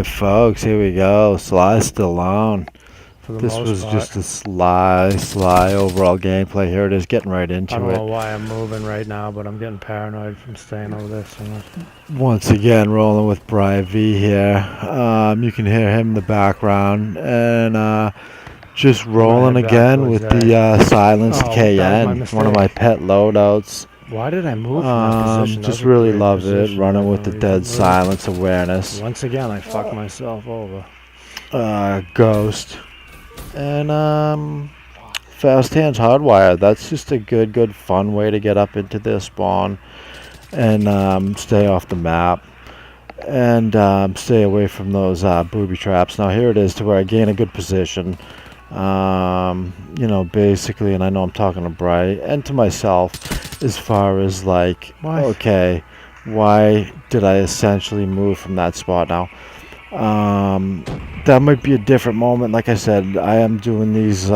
Alright, folks, here we go. Sly Stallone. For the This most was part. just a sly overall gameplay. Here it is, getting right into I don't know it. why I'm moving right now, but I'm getting paranoid from staying over there so much. Once again, rolling with Brian V here. You can hear him in the background. And just rolling again with the silenced KN, one of my pet loadouts. Why did I move from that position? Just really love it, running with the dead silence awareness. Once again, I fucked myself over. Ghost. And fast hands hardwired. That's just a good fun way to get up into their spawn and stay off the map and stay away from those booby traps. Now here it is to where I gain a good position. You know, basically, and I know I'm talking to Bri and to myself as far as like, okay, why did I essentially move from that spot now? That might be a different moment. Like I said, I am doing these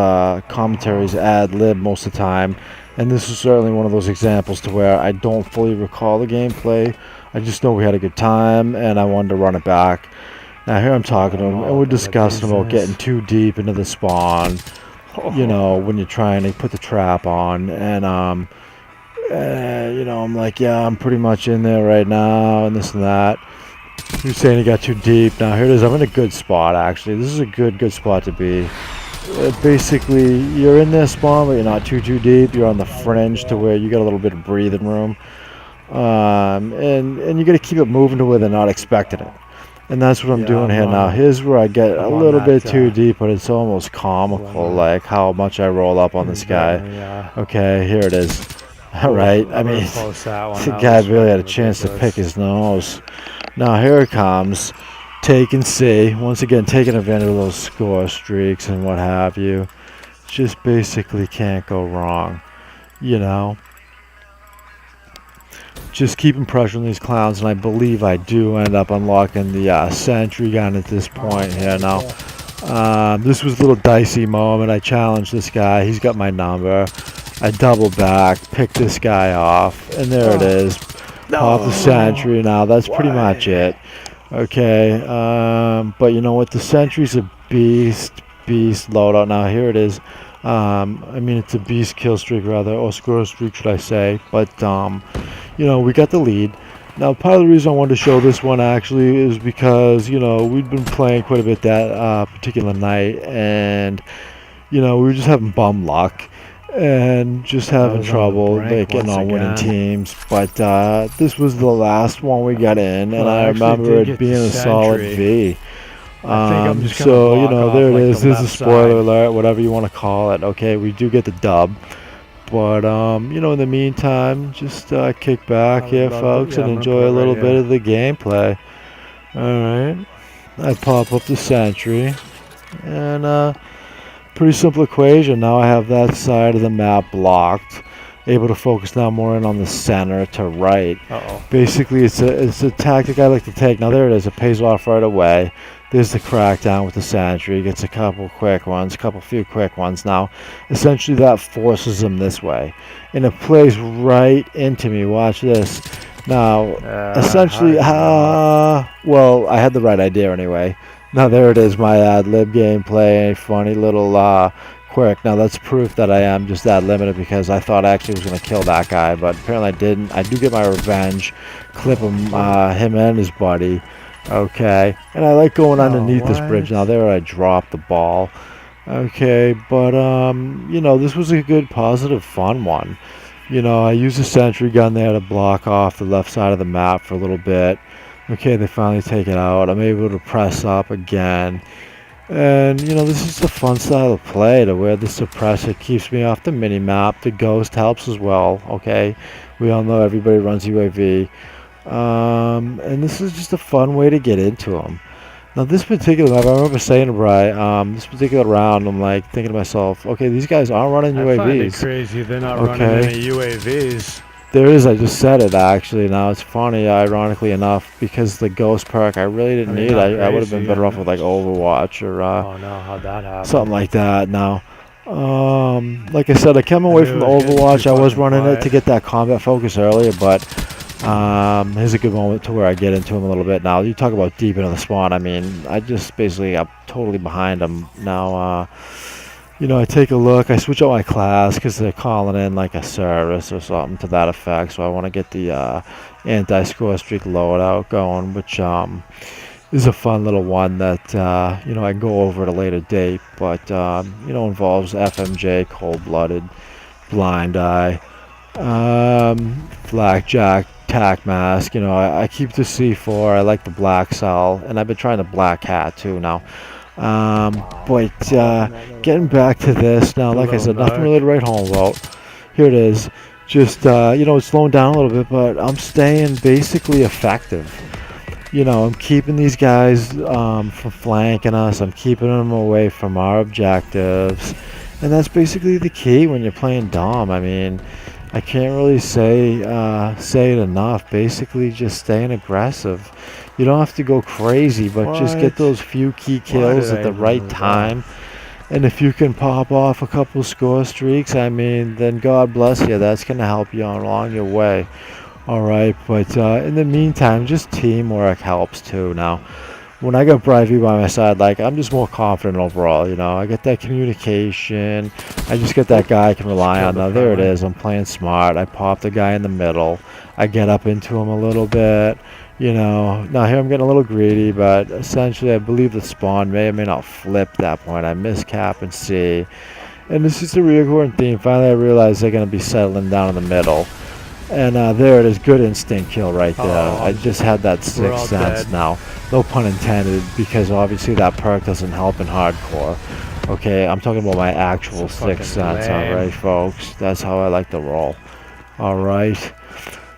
commentaries ad lib most of the time, and this is certainly one of those examples to where I don't fully recall the gameplay. I just know we had a good time and I wanted to run it back. Now here I'm talking to him and we're discussing about getting too deep into the spawn, you know, when you're trying to put the trap on. And you know, I'm like, yeah, I'm pretty much in there right now and this and that. He's saying he got too deep. Now here it is. I'm in a good spot, actually. This is a good spot to be. Basically, you're in this spawn, but you're not too deep. You're on the fringe to where you got a little bit of breathing room. And you got to keep it moving to where they're not expecting it. And that's what I'm doing here now. Here's where I get a little bit too deep, but it's almost comical, like how much I roll up on this guy. Okay, here it is. All right. I mean, the guy really had a chance to pick his nose. Now here it comes. Take and see. Once again, taking advantage of those score streaks and what have you. Just basically can't go wrong. You know? Just keeping pressure on these clowns, and I believe I do end up unlocking the sentry gun at this point here. Now, this was a little dicey moment. I challenged this guy. He's got my number. I double back, pick this guy off, and there it is. Pop the sentry. Now that's pretty much it. Okay, but you know what? The sentry's a beast loadout. Now here it is. I mean, it's a beast kill streak rather, or score streak should I say? But you know, we got the lead. Now, part of the reason I wanted to show this one actually is because, you know, we'd been playing quite a bit that particular night, and you know, we were just having bum luck and just having trouble getting on winning teams. But this was the last one we got in, and I remember it being a solid V. So, you know, there it is. There's a spoiler alert, whatever you want to call it. Okay, we do get the dub. But, you know, in the meantime, just kick back here, folks, and enjoy a little bit of the gameplay. Alright. I pop up the sentry. And, pretty simple equation. Now I have that side of the map blocked. Able to focus now more in on the center to right. Basically, it's a tactic I like to take. Now, there it is. It pays off right away. There's the crackdown with the sentry. Gets a couple few quick ones. Now, essentially, that forces them this way. And it plays right into me. Watch this. Now, essentially, well, I had the right idea anyway. Now, there it is, my ad-lib gameplay. Funny little quirk. Now, that's proof that I am just that limited because I thought I actually was going to kill that guy, but apparently I didn't. I do get my revenge. Clip him and his buddy. Okay, and I like going underneath this bridge. Now there I dropped the ball. Okay, but you know, this was a good, positive, fun one. You know, I used a sentry gun there to block off the left side of the map for a little bit. Okay, they finally take it out. I'm able to press up again. And, you know, this is a fun style of play to where the suppressor keeps me off the mini-map. The ghost helps as well, okay? We all know everybody runs UAV. And this is just a fun way to get into them. Now, this particular map, I remember saying to Bri, this particular round, I'm like thinking to myself, okay, these guys aren't running UAVs. I find it crazy they're not running any UAVs. There is, I just said it actually. Now, it's funny, ironically enough, because the ghost perk I really didn't need. I would have been better off with like Overwatch or oh no, how'd that happen? Something like that. Now, like I said, I came away from the Overwatch. I was running it to get that combat focus earlier, but Here's a good moment to where I get into him a little bit. Now, you talk about deep into the spawn. I mean, I just basically got totally behind him. Now, I take a look. I switch out my class because they're calling in like a service or something to that effect. So I want to get the anti-score streak loadout going, which is a fun little one that I can go over at a later date. But involves FMJ, cold-blooded, blind eye, blackjack, tack mask. I keep the C4. I like the black cell, and I've been trying the black hat too now. But getting back to this now, like I said, nothing really to write home about. Here it is. Just it's slowing down a little bit, but I'm staying basically effective. I'm keeping these guys from flanking us. I'm keeping them away from our objectives, and that's basically the key when you're playing Dom. I mean, I can't really say it enough. Basically, just staying aggressive. You don't have to go crazy, but just get those few key kills at the right time. And if you can pop off a couple score streaks, I mean, then God bless you. That's going to help you along your way. All right, but in the meantime, just teamwork helps too. Now, when I got Brivey by my side, like, I'm just more confident overall. I get that communication. I just get that guy I can rely on. Now, there it is. I'm playing smart. I pop the guy in the middle. I get up into him a little bit. Now here I'm getting a little greedy, but essentially I believe the spawn may or may not flip that point. I miss cap and C. And this is the recurring theme. Finally, I realize they're going to be settling down in the middle. And there it is. Good instinct kill right there. I just had that sixth sense now. No pun intended, because obviously that perk doesn't help in hardcore. Okay, I'm talking about my actual sixth sense. Alright, folks. That's how I like to roll. Alright.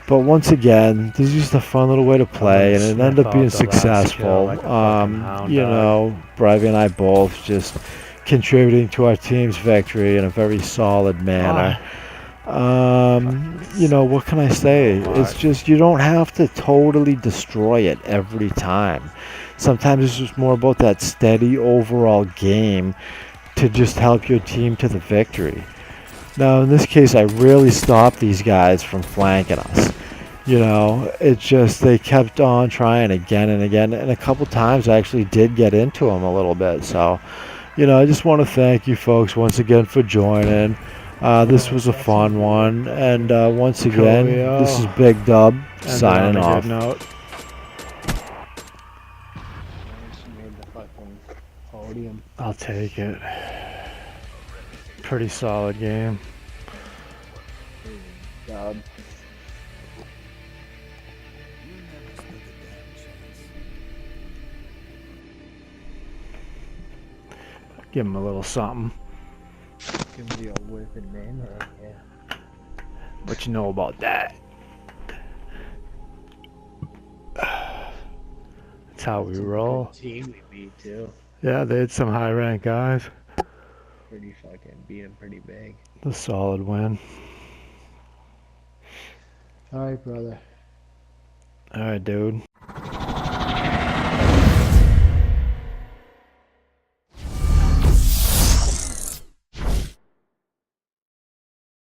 But once again, this is just a fun little way to play, and it ended up being successful. Brivey and I both just contributing to our team's victory in a very solid manner. What can I say? It's just, you don't have to totally destroy it every time. Sometimes it's just more about that steady overall game to just help your team to the victory. Now, in this case, I really stopped these guys from flanking us. It's just they kept on trying again and again, and a couple times I actually did get into them a little bit. So, I just want to thank you folks once again for joining. This was a fun one, and once again, this is Big Dub signing off. I'll take it. Pretty solid game. Give him a little something. Give me a whipping name, yeah. What you know about that? That's how we roll. Team we beat too. Yeah, they had some high rank guys. Pretty fucking beat them pretty big. A solid win. Alright, brother. Alright, dude.